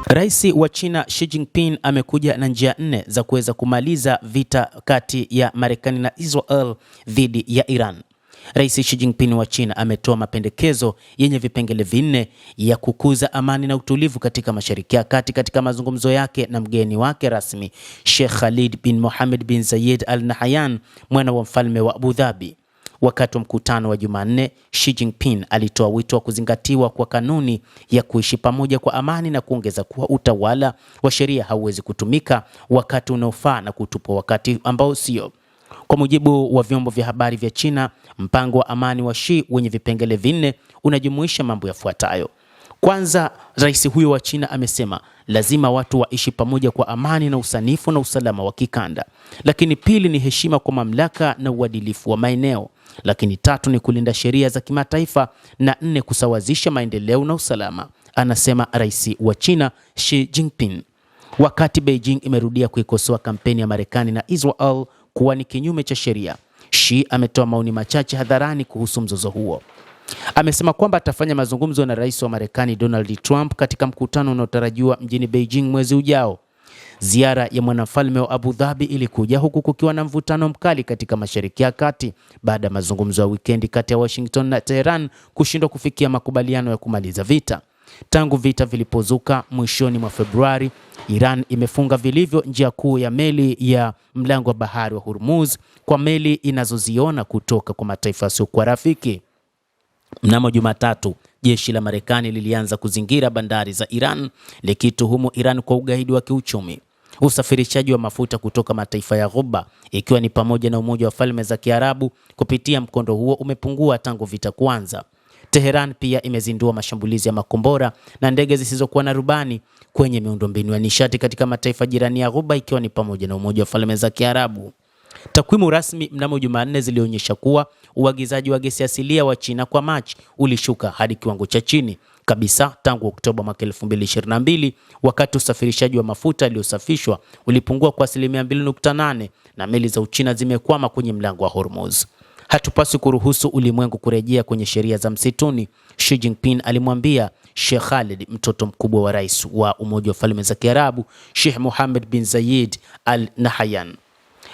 Rais wa China Xi Jinping amekuja na njia nne za kuweza kumaliza vita kati ya Marekani na Israel dhidi ya Iran. Rais Xi Jinping wa China ametoa mapendekezo yenye vipengele vinne ya kukuza amani na utulivu katika Mashariki ya Kati katika mazungumzo yake na mgeni wake rasmi Sheikh Khalid bin Mohammed bin Zayed Al Nahyan, mwana wa mfalme wa Abu Dhabi. Wakati wa mkutano wa Jumanne, Xi Jinping alitoa wito wa kuzingatiwa kwa kanuni ya kuishi pamoja kwa amani na kuongeza kuwa utawala wa sheria hauwezi kutumika wakati unaofaa na kutupwa wakati ambao sio. Kwa mujibu wa vyombo vya habari vya China, mpango wa amani wa Xi wenye vipengele vinne unajumuisha mambo yafuatayo. Kwanza, rais huyo wa China amesema lazima watu waishi pamoja kwa amani na usanifu na usalama wa kikanda. Lakini pili ni heshima kwa mamlaka na uadilifu wa maeneo. Lakini tatu ni kulinda sheria za kimataifa, na nne kusawazisha maendeleo na usalama, anasema rais wa China Xi Jinping. Wakati Beijing imerudia kuikosoa kampeni ya Marekani na Israel kuwa ni kinyume cha sheria, Xi ametoa maoni machache hadharani kuhusu mzozo huo. Amesema kwamba atafanya mazungumzo na rais wa Marekani Donald Trump katika mkutano unaotarajiwa mjini Beijing mwezi ujao. Ziara ya mwanamfalme wa Abu Dhabi ilikuja huku kukiwa na mvutano mkali katika Mashariki ya Kati baada ya mazungumzo ya wikendi kati ya Washington na Tehran kushindwa kufikia makubaliano ya kumaliza vita. Tangu vita vilipozuka mwishoni mwa Februari, Iran imefunga vilivyo njia kuu ya meli ya mlango wa bahari wa Hormuz kwa meli inazoziona kutoka kwa mataifa yasiyokuwa rafiki. Mnamo Jumatatu, jeshi la Marekani lilianza kuzingira bandari za Iran likituhumu Iran kwa ugaidi wa kiuchumi. Usafirishaji wa mafuta kutoka mataifa ya Ghuba, ikiwa ni pamoja na Umoja wa Falme za Kiarabu, kupitia mkondo huo umepungua tangu vita kuanza. Tehran pia imezindua mashambulizi ya makombora na ndege zisizokuwa na rubani kwenye miundombinu ya nishati katika mataifa jirani ya Ghuba, ikiwa ni pamoja na Umoja wa Falme za Kiarabu. Takwimu rasmi mnamo Jumanne zilionyesha kuwa uagizaji wa gesi asilia wa China kwa Machi ulishuka hadi kiwango cha chini kabisa tangu Oktoba mwaka 2022, wakati usafirishaji wa mafuta yaliyosafishwa ulipungua kwa 2.8% na meli za Uchina zimekwama kwenye mlango wa Hormuz. Hatupaswi kuruhusu ulimwengu kurejea kwenye sheria za msituni, Xi Jinping alimwambia Sheikh Khalid, mtoto mkubwa wa rais wa Umoja wa Falme za Kiarabu Sheikh Mohammed bin Zayed Al Nahyan.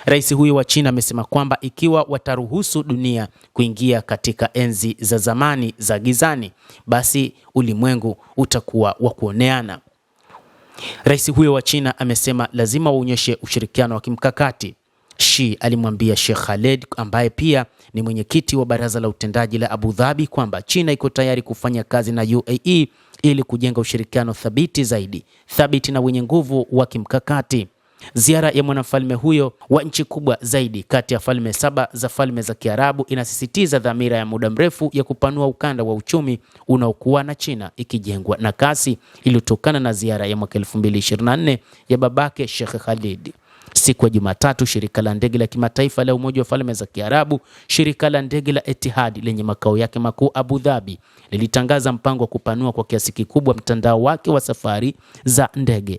Rais huyo wa China amesema kwamba ikiwa wataruhusu dunia kuingia katika enzi za zamani za gizani, basi ulimwengu utakuwa wa kuoneana. Rais huyo wa China amesema lazima waonyeshe ushirikiano wa kimkakati. Xi alimwambia Sheikh Khaled, ambaye pia ni mwenyekiti wa baraza la utendaji la Abu Dhabi, kwamba China iko tayari kufanya kazi na UAE ili kujenga ushirikiano thabiti na wenye nguvu wa kimkakati. Ziara ya mwanamfalme huyo wa nchi kubwa zaidi kati ya falme 7 za falme za Kiarabu inasisitiza dhamira ya muda mrefu ya kupanua ukanda wa uchumi unaokuwa na China ikijengwa na kasi iliyotokana na ziara ya mwaka 2024 ya babake Sheikh Khalid. Siku ya Jumatatu, shirika la ndege la kimataifa la Umoja wa Falme za Kiarabu, shirika la ndege la Etihad lenye makao yake makuu Abu Dhabi, lilitangaza mpango wa kupanua kwa kiasi kikubwa mtandao wake wa safari za ndege